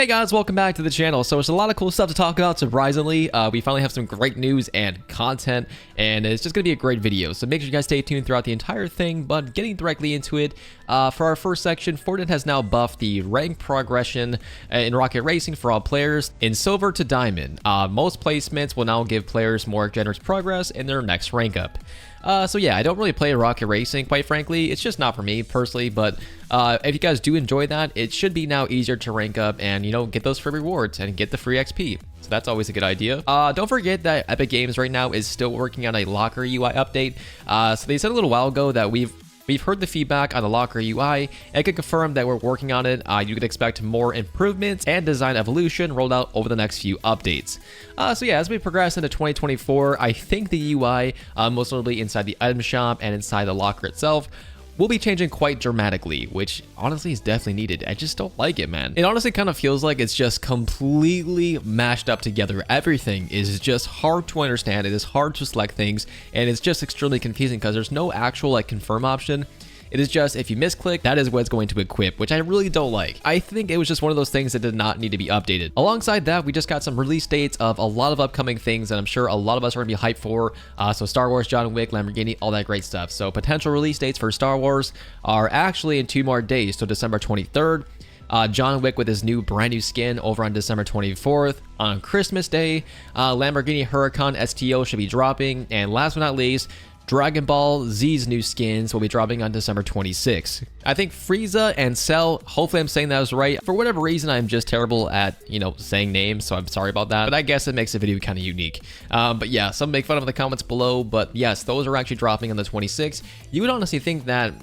Hey guys, welcome back to the channel. So it's a lot of cool stuff to talk about, surprisingly. We finally have some great news and content, and it's just going to be a great video. So make sure you guys stay tuned throughout the entire thing, but getting directly into it, for our first section, Fortnite has now buffed the rank progression in Rocket Racing for all players in Silver to Diamond. Most placements will now give players more generous progress in their next rank up. So yeah, I don't really play Rocket Racing, quite frankly. It's just not for me personally, but if you guys do enjoy that, it should be now easier to rank up and, you know, get those free rewards and get the free XP. So that's always a good idea. Don't forget that Epic Games right now is still working on a locker UI update. So they said a little while ago that we've heard the feedback on the locker UI and can confirm that we're working on it. You could expect more improvements and design evolution rolled out over the next few updates. So yeah, as we progress into 2024, I think the UI, most notably inside the item shop and inside the locker itself, will be changing quite dramatically, which honestly is definitely needed. I just don't like it, man. It honestly kind of feels like it's just completely mashed up together. Everything is just hard to understand. It is hard to select things, and it's just extremely confusing because there's no actual like confirm option. It is just, if you misclick, that is what it's going to equip, which I really don't like. I think it was just one of those things that did not need to be updated. Alongside that, we just got some release dates of a lot of upcoming things that I'm sure a lot of us are going to be hyped for. So Star Wars, John Wick, Lamborghini, all that great stuff. So potential release dates for Star Wars are actually in 2 more days, so December 23rd. John Wick with his brand new skin over on December 24th. On Christmas Day, Lamborghini Huracan STO should be dropping. And last but not least, Dragon Ball Z's new skins will be dropping on December 26th. I think Frieza and Cell, hopefully I'm saying that was right. For whatever reason, I'm just terrible at, saying names, so I'm sorry about that. But I guess it makes the video kind of unique. But yeah, some make fun of the comments below, but yes, those are actually dropping on the 26th. You would honestly think that,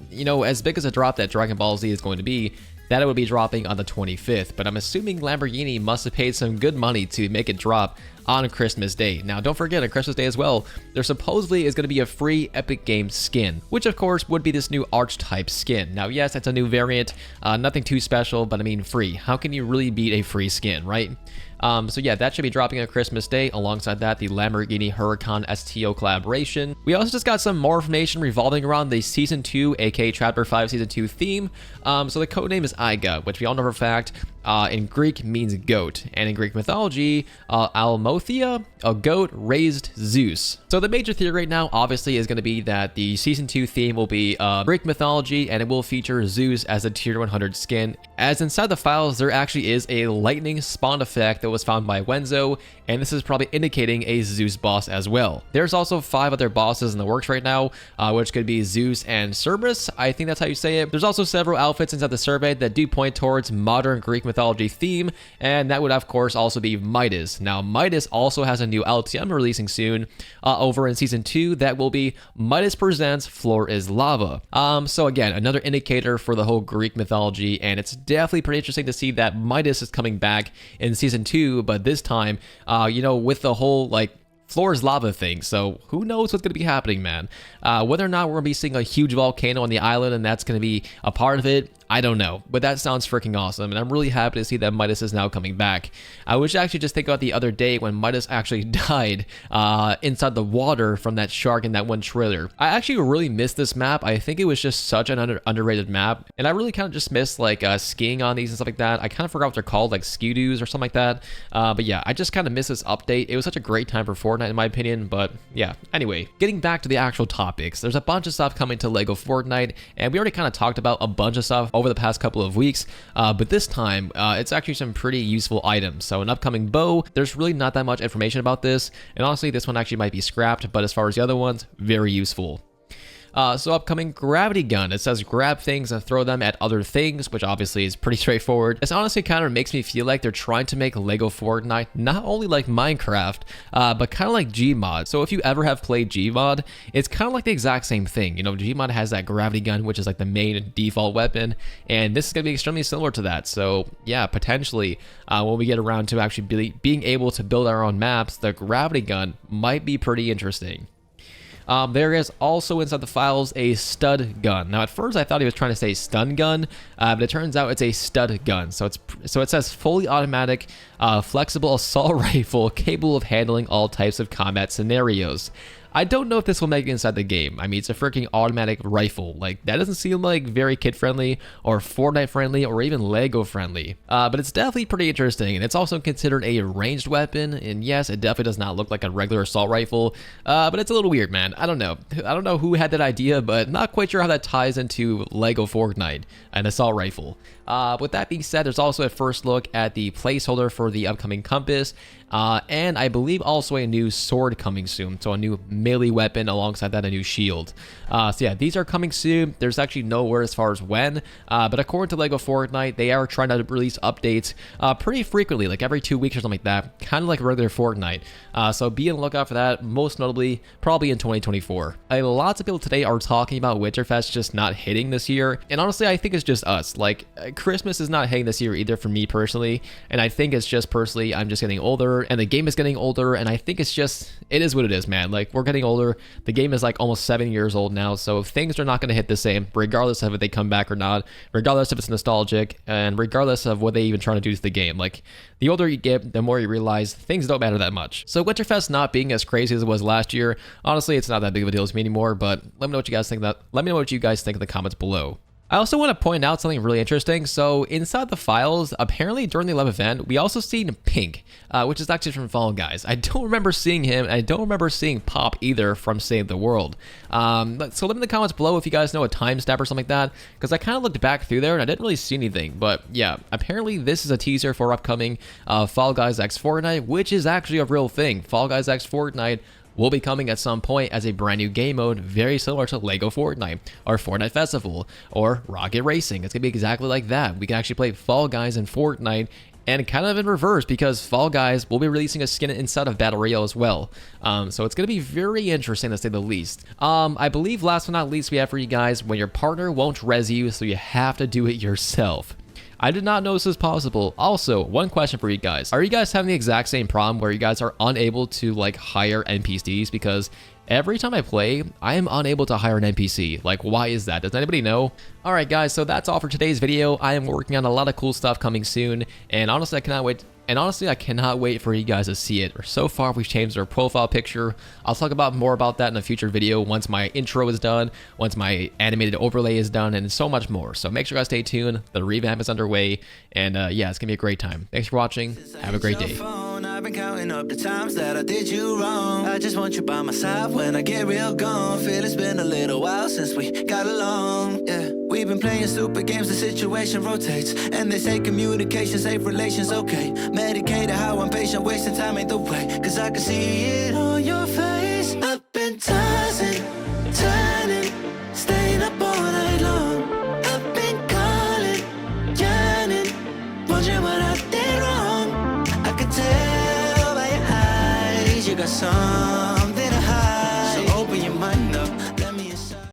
as big as a drop that Dragon Ball Z is going to be, that it would be dropping on the 25th, but I'm assuming Lamborghini must have paid some good money to make it drop on Christmas Day. Now, don't forget, on Christmas Day as well, there supposedly is going to be a free Epic Games skin, which of course would be this new Archetype skin. Now, yes, it's a new variant, nothing too special, but I mean free. How can you really beat a free skin, right? So yeah, that should be dropping on Christmas Day. Alongside that, the Lamborghini Huracan STO collaboration. We also just got some more information revolving around the Season 2, aka Chapter 5 Season 2 theme. So the codename is Iga, which we all know for a fact in Greek means goat, and in Greek mythology, Almothea, a goat, raised Zeus. So the major theory right now, obviously, is going to be that the Season 2 theme will be Greek mythology, and it will feature Zeus as a Tier 100 skin. As inside the files, there actually is a lightning spawn effect that was found by Wenzo, and this is probably indicating a Zeus boss as well. There's also 5 other bosses in the works right now, which could be Zeus and Cerberus. I think that's how you say it. There's also several outfits inside the survey that do point towards modern Greek mythology theme, and that would of course also be Midas. Now, Midas also has a new LTM releasing soon over in Season 2 that will be Midas Presents Floor is Lava. So again, another indicator for the whole Greek mythology, and it's definitely pretty interesting to see that Midas is coming back in Season 2, but this time, with the whole, Floor is Lava thing, so who knows what's going to be happening, man. Whether or not we're going to be seeing a huge volcano on the island and that's going to be a part of it, I don't know, but that sounds freaking awesome, and I'm really happy to see that Midas is now coming back. I was actually just thinking about the other day when Midas actually died inside the water from that shark in that one trailer. I actually really missed this map. I think it was just such an underrated map, and I really kind of just missed skiing on these and stuff like that. I kind of forgot what they're called, like ski-doos or something like that. But yeah, I just kind of missed this update. It was such a great time for Fortnite in my opinion, but yeah. Anyway, getting back to the actual topics, there's a bunch of stuff coming to Lego Fortnite, and we already kind of talked about a bunch of stuff over the past couple of weeks, but this time it's actually some pretty useful items. So an upcoming bow, there's really not that much information about this, and honestly this one actually might be scrapped, but as far as the other ones, very useful. So upcoming gravity gun, it says grab things and throw them at other things, which obviously is pretty straightforward. This honestly kind of makes me feel like they're trying to make Lego Fortnite not only like Minecraft, but kind of like Gmod. So if you ever have played Gmod, it's kind of like the exact same thing. Gmod has that gravity gun, which is like the main default weapon, and this is going to be extremely similar to that. So yeah, potentially when we get around to actually being able to build our own maps, the gravity gun might be pretty interesting. There is also inside the files a stud gun. Now, at first I thought he was trying to say stun gun, but it turns out it's a stud gun. So it says fully automatic, flexible assault rifle capable of handling all types of combat scenarios. I don't know if this will make it inside the game. I mean, it's a freaking automatic rifle. Like, that doesn't seem like very kid-friendly or Fortnite-friendly or even Lego-friendly. But it's definitely pretty interesting, and it's also considered a ranged weapon, and yes, it definitely does not look like a regular assault rifle, but it's a little weird, man. I don't know. I don't know who had that idea, but not quite sure how that ties into Lego Fortnite, an assault rifle. With that being said, there's also a first look at the placeholder for the upcoming compass, and I believe also a new sword coming soon, so a new melee weapon alongside that, a new shield. So yeah, these are coming soon. There's actually no word as far as when, but according to Lego Fortnite, they are trying to release updates pretty frequently, like every 2 weeks or something like that, kind of like regular Fortnite. So be on the lookout for that, most notably probably in 2024. Lots of people today are talking about Winterfest just not hitting this year, and honestly, I think it's just us. Like, Christmas is not hitting this year either for me personally, and I think it's just personally, I'm just getting older, and the game is getting older, and I think it's just, it is what it is, man. Like, we're getting older. The game is like almost 7 years old now, so things are not going to hit the same, regardless of if they come back or not, regardless if it's nostalgic, and regardless of what they even try to do to the game. Like, the older you get, the more you realize things don't matter that much. So Winterfest not being as crazy as it was last year, honestly, it's not that big of a deal to me anymore, but let me know what you guys think let me know what you guys think in the comments below. I also want to point out something really interesting. So inside the files, apparently during the 11th event, we also seen Pink, which is actually from Fall Guys. I don't remember seeing him, and I don't remember seeing Pop either from Save the World. So let me in the comments below if you guys know a timestamp or something like that, because I kind of looked back through there and I didn't really see anything. But yeah, apparently this is a teaser for upcoming Fall Guys X Fortnite, which is actually a real thing. Fall Guys X Fortnite will be coming at some point as a brand new game mode, very similar to Lego Fortnite, or Fortnite Festival, or Rocket Racing. It's going to be exactly like that. We can actually play Fall Guys and Fortnite, and kind of in reverse, because Fall Guys will be releasing a skin inside of Battle Royale as well. So it's going to be very interesting to say the least. I believe last but not least we have for you guys, when your partner won't res you, so you have to do it yourself. I did not know this was possible. Also, one question for you guys. Are you guys having the exact same problem where you guys are unable to like hire NPCs? Because every time I play, I am unable to hire an NPC. Like, why is that? Does anybody know? Alright guys, so that's all for today's video. I am working on a lot of cool stuff coming soon, and honestly, I cannot wait for you guys to see it. So far, we've changed our profile picture. I'll talk about more about that in a future video once my intro is done, once my animated overlay is done, and so much more. So make sure you guys stay tuned. The revamp is underway, and yeah, it's gonna be a great time. Thanks for watching. Have a great day. I've been counting up the times that I did you wrong. I just want you by my side when I get real gone. Feel it's been a little while since we got along. Yeah, we've been playing stupid games, the situation rotates, and they say communication, safe relations, okay. Medicated how I'm patient, wasting time ain't the way, cause I can see it on your face. I've been tossing, turning, staying up all night long. I've been calling, yearning, wondering what I did wrong. I could tell by your eyes you got some